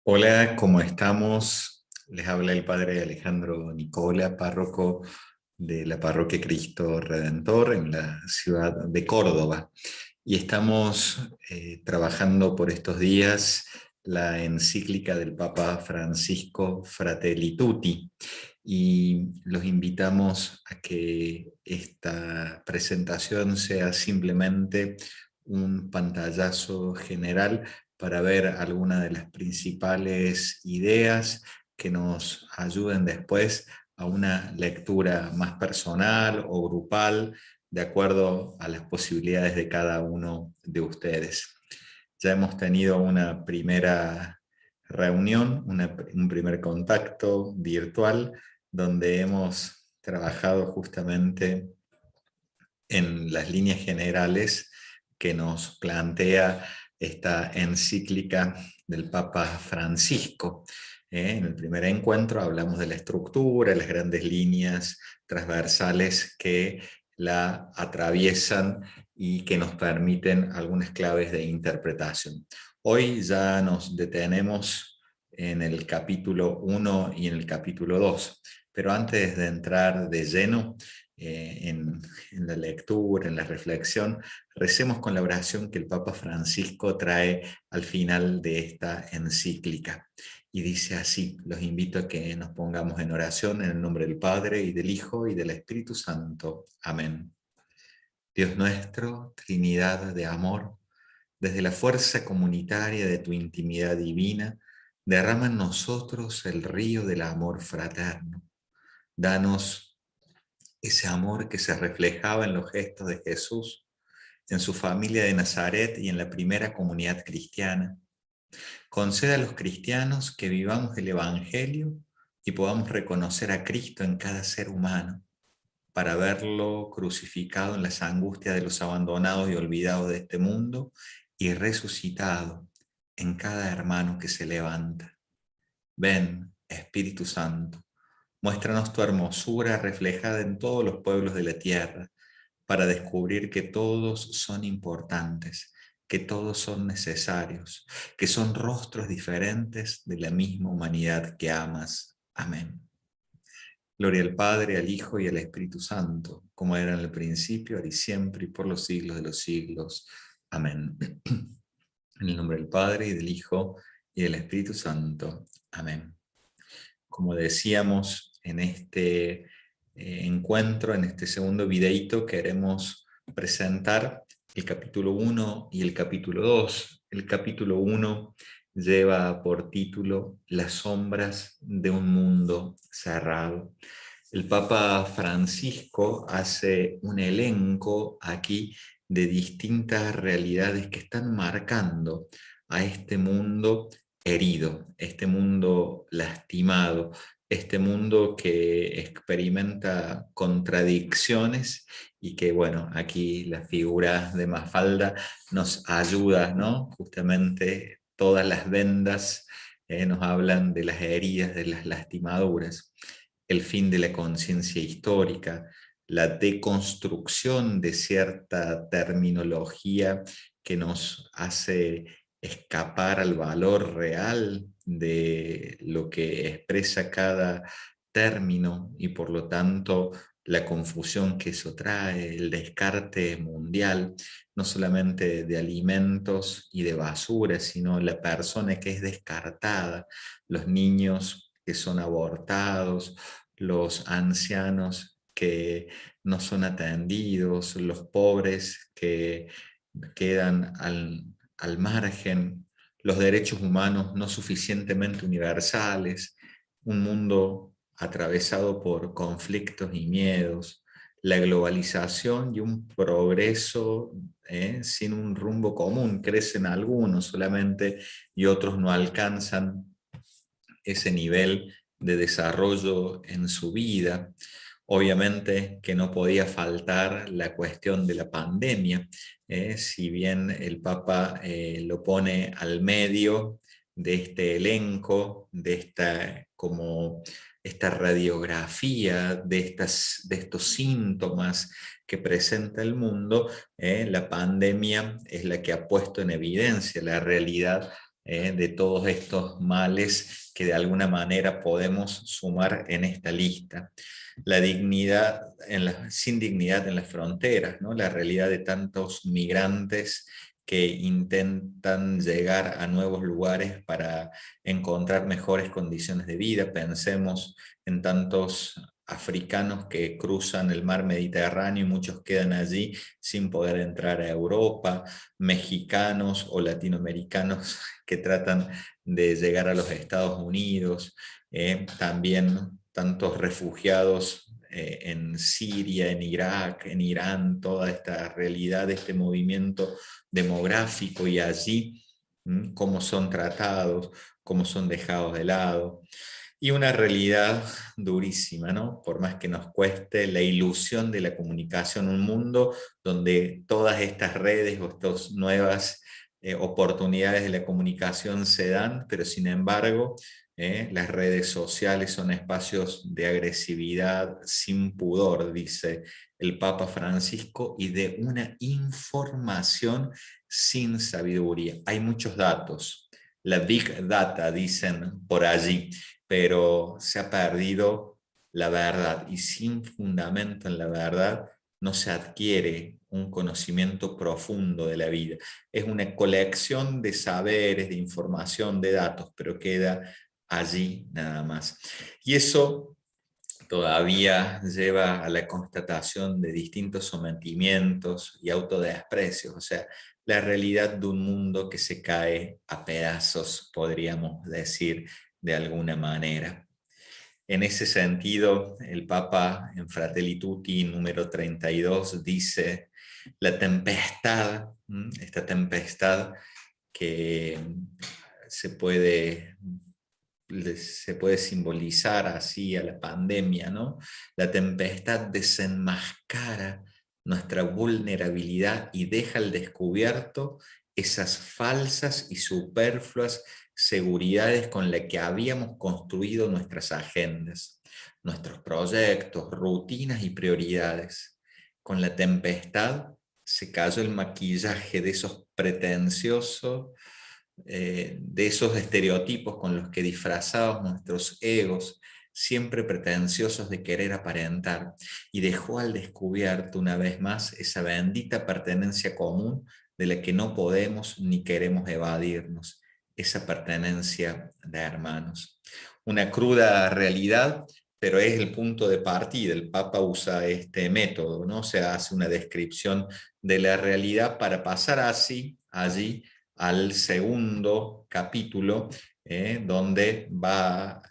Hola, ¿cómo estamos? Les habla el padre Alejandro Nicola, párroco de la Parroquia Cristo Redentor en la ciudad de Córdoba. Y estamos trabajando por estos días la encíclica del Papa Francisco Fratelli Tutti. Y los invitamos a que esta presentación sea simplemente un pantallazo general para ver algunas de las principales ideas que nos ayuden después a una lectura más personal o grupal, de acuerdo a las posibilidades de cada uno de ustedes. Ya hemos tenido una primera reunión, un primer contacto virtual, donde hemos trabajado justamente en las líneas generales que nos plantea esta encíclica del Papa Francisco. En el primer encuentro hablamos de la estructura, las grandes líneas transversales que la atraviesan y que nos permiten algunas claves de interpretación. Hoy ya nos detenemos en el capítulo 1 y en el capítulo 2, pero antes de entrar de lleno en la lectura, en la reflexión, recemos con la oración que el Papa Francisco trae al final de esta encíclica. Y dice así: los invito a que nos pongamos en oración en el nombre del Padre, y del Hijo, y del Espíritu Santo. Amén. Dios nuestro, Trinidad de amor, desde la fuerza comunitaria de tu intimidad divina, derrama en nosotros el río del amor fraterno. Danos ese amor que se reflejaba en los gestos de Jesús, en su familia de Nazaret y en la primera comunidad cristiana. Conceda a los cristianos que vivamos el Evangelio y podamos reconocer a Cristo en cada ser humano, para verlo crucificado en las angustias de los abandonados y olvidados de este mundo y resucitado en cada hermano que se levanta. Ven, Espíritu Santo, muéstranos tu hermosura reflejada en todos los pueblos de la tierra, para descubrir que todos son importantes, que todos son necesarios, que son rostros diferentes de la misma humanidad que amas. Amén. Gloria al Padre, al Hijo y al Espíritu Santo, como era en el principio, ahora y siempre, y por los siglos de los siglos. Amén. En el nombre del Padre, y del Hijo, y del Espíritu Santo. Amén. Como decíamos en este encuentro, en este segundo videíto, queremos presentar el capítulo 1 y el capítulo 2. El capítulo 1 lleva por título Las sombras de un mundo cerrado. El Papa Francisco hace un elenco aquí de distintas realidades que están marcando a este mundo herido, este mundo lastimado, este mundo que experimenta contradicciones y que, bueno, aquí la figura de Mafalda nos ayuda, ¿no? Justamente todas las vendas nos hablan de las heridas, de las lastimaduras, el fin de la conciencia histórica, la deconstrucción de cierta terminología que nos hace escapar al valor real de lo que expresa cada término, y por lo tanto la confusión que eso trae, el descarte mundial, no solamente de alimentos y de basura, sino la persona que es descartada, los niños que son abortados, los ancianos que no son atendidos, los pobres que quedan al margen, los derechos humanos no suficientemente universales, un mundo atravesado por conflictos y miedos, la globalización y un progreso sin un rumbo común. Crecen algunos solamente y otros no alcanzan ese nivel de desarrollo en su vida. Obviamente que no podía faltar la cuestión de la pandemia, si bien el Papa lo pone al medio de este elenco, de esta radiografía de estos síntomas que presenta el mundo. La pandemia es la que ha puesto en evidencia la realidad de todos estos males que de alguna manera podemos sumar en esta lista. La dignidad sin dignidad en las fronteras, ¿no? La realidad de tantos migrantes que intentan llegar a nuevos lugares para encontrar mejores condiciones de vida. Pensemos en tantos africanos que cruzan el mar Mediterráneo y muchos quedan allí sin poder entrar a Europa, mexicanos o latinoamericanos que tratan de llegar a los Estados Unidos, también tantos refugiados en Siria, en Irak, en Irán, toda esta realidad, este movimiento demográfico y allí cómo son tratados, cómo son dejados de lado. Y una realidad durísima, ¿no? Por más que nos cueste la ilusión de la comunicación, un mundo donde todas estas redes o estas nuevas oportunidades de la comunicación se dan, pero sin embargo, las redes sociales son espacios de agresividad sin pudor, dice el Papa Francisco, y de una información sin sabiduría. Hay muchos datos, la Big Data, dicen por allí, pero se ha perdido la verdad y sin fundamento en la verdad no se adquiere un conocimiento profundo de la vida. Es una colección de saberes, de información, de datos, pero queda allí nada más. Y eso todavía lleva a la constatación de distintos sometimientos y autodesprecios, o sea, la realidad de un mundo que se cae a pedazos, podríamos decir de alguna manera. En ese sentido, el Papa en Fratelli Tutti número 32 dice, la tempestad, esta tempestad que se puede se puede simbolizar así a la pandemia, ¿no? La tempestad desenmascara nuestra vulnerabilidad y deja al descubierto esas falsas y superfluas seguridades con las que habíamos construido nuestras agendas, nuestros proyectos, rutinas y prioridades. Con la tempestad se cayó el maquillaje de esos pretenciosos de esos estereotipos con los que disfrazamos nuestros egos, siempre pretenciosos de querer aparentar, y dejó al descubierto una vez más esa bendita pertenencia común de la que no podemos ni queremos evadirnos, esa pertenencia de hermanos. Una cruda realidad, pero es el punto de partida. El Papa usa este método, ¿no? Se hace una descripción de la realidad para pasar así, allí, al segundo capítulo, donde va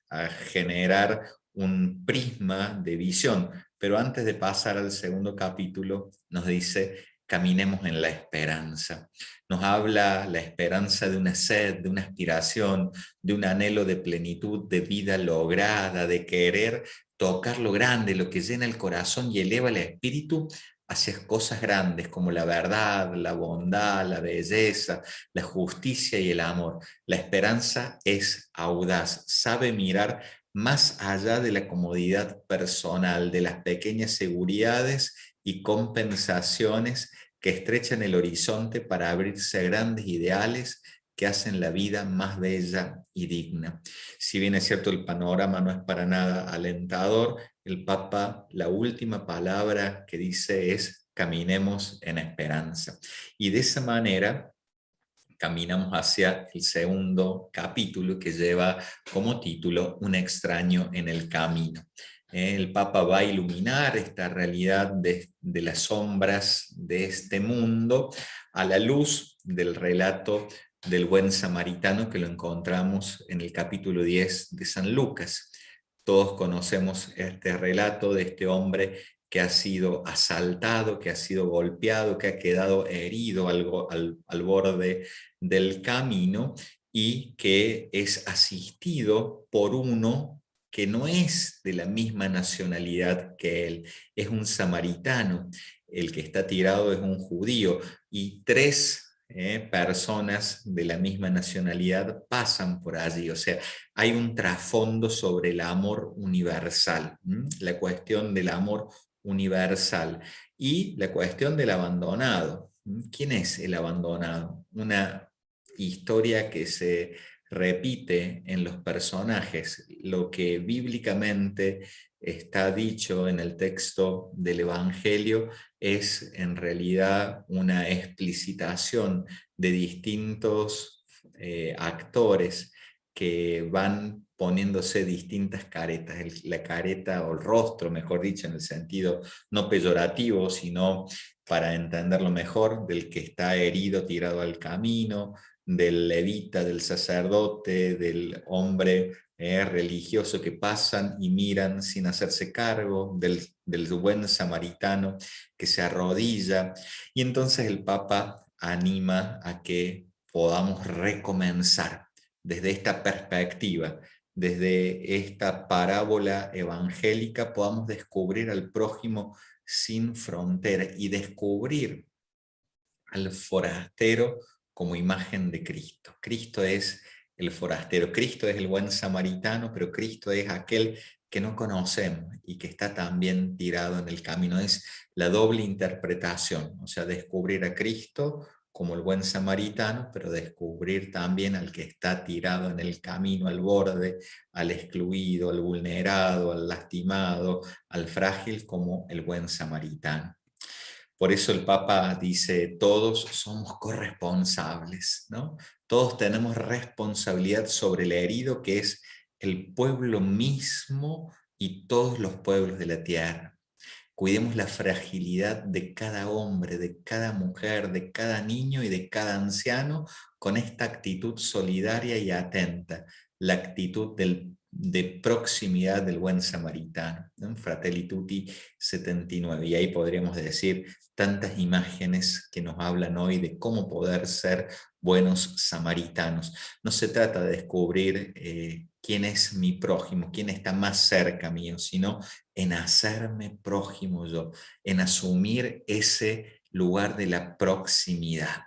a generar un prisma de visión. Pero antes de pasar al segundo capítulo, nos dice, caminemos en la esperanza. Nos habla la esperanza de una sed, de una aspiración, de un anhelo de plenitud, de vida lograda, de querer tocar lo grande, lo que llena el corazón y eleva el espíritu hacia cosas grandes como la verdad, la bondad, la belleza, la justicia y el amor. La esperanza es audaz, sabe mirar más allá de la comodidad personal, de las pequeñas seguridades y compensaciones que estrechan el horizonte para abrirse a grandes ideales que hacen la vida más bella y digna. Si bien es cierto el panorama no es para nada alentador, el Papa, la última palabra que dice es caminemos en esperanza. Y de esa manera caminamos hacia el segundo capítulo que lleva como título Un extraño en el camino. El Papa va a iluminar esta realidad de las sombras de este mundo a la luz del relato del buen samaritano que lo encontramos en el capítulo 10 de San Lucas. Todos conocemos este relato de este hombre que ha sido asaltado, que ha sido golpeado, que ha quedado herido al borde del camino y que es asistido por uno que no es de la misma nacionalidad que él, es un samaritano, el que está tirado es un judío, y tres personas de la misma nacionalidad pasan por allí, o sea, hay un trasfondo sobre el amor universal, la cuestión del amor universal y la cuestión del abandonado. ¿Quién es el abandonado? Una historia que se repite en los personajes. Lo que bíblicamente está dicho en el texto del Evangelio es en realidad una explicitación de distintos actores que van poniéndose distintas caretas, la careta o el rostro, mejor dicho, en el sentido no peyorativo, sino para entenderlo mejor, del que está herido tirado al camino, del levita, del sacerdote, del hombre religioso que pasan y miran sin hacerse cargo, del buen samaritano que se arrodilla. Y entonces el Papa anima a que podamos recomenzar desde esta perspectiva, desde esta parábola evangélica, podamos descubrir al prójimo sin frontera y descubrir al forastero como imagen de Cristo. Cristo es el forastero, Cristo es el buen samaritano, pero Cristo es aquel que no conocemos y que está también tirado en el camino. Es la doble interpretación, o sea, descubrir a Cristo como el buen samaritano, pero descubrir también al que está tirado en el camino, al borde, al excluido, al vulnerado, al lastimado, al frágil, como el buen samaritano. Por eso el Papa dice, todos somos corresponsables, ¿no? Todos tenemos responsabilidad sobre el herido, que es el pueblo mismo y todos los pueblos de la tierra. Cuidemos la fragilidad de cada hombre, de cada mujer, de cada niño y de cada anciano con esta actitud solidaria y atenta, la actitud de proximidad del buen samaritano, ¿no? Fratelli Tutti 79. Y ahí podríamos decir tantas imágenes que nos hablan hoy de cómo poder ser buenos samaritanos. No se trata de descubrir quién es mi prójimo, quién está más cerca mío, sino en hacerme prójimo yo, en asumir ese lugar de la proximidad.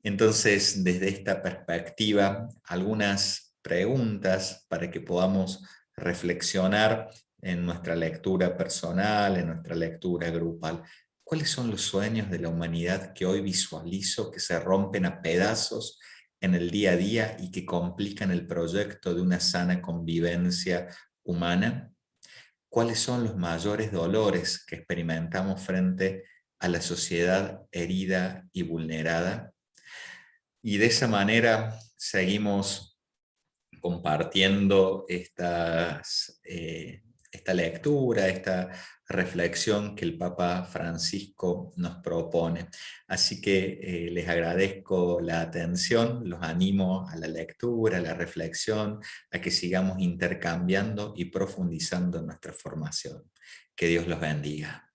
Entonces, desde esta perspectiva, algunas preguntas para que podamos reflexionar en nuestra lectura personal, en nuestra lectura grupal. ¿Cuáles son los sueños de la humanidad que hoy visualizo que se rompen a pedazos en el día a día y que complican el proyecto de una sana convivencia humana? ¿Cuáles son los mayores dolores que experimentamos frente a la sociedad herida y vulnerada? Y de esa manera seguimos compartiendo esta lectura, esta reflexión que el Papa Francisco nos propone. Así que les agradezco la atención, los animo a la lectura, a la reflexión, a que sigamos intercambiando y profundizando en nuestra formación. Que Dios los bendiga.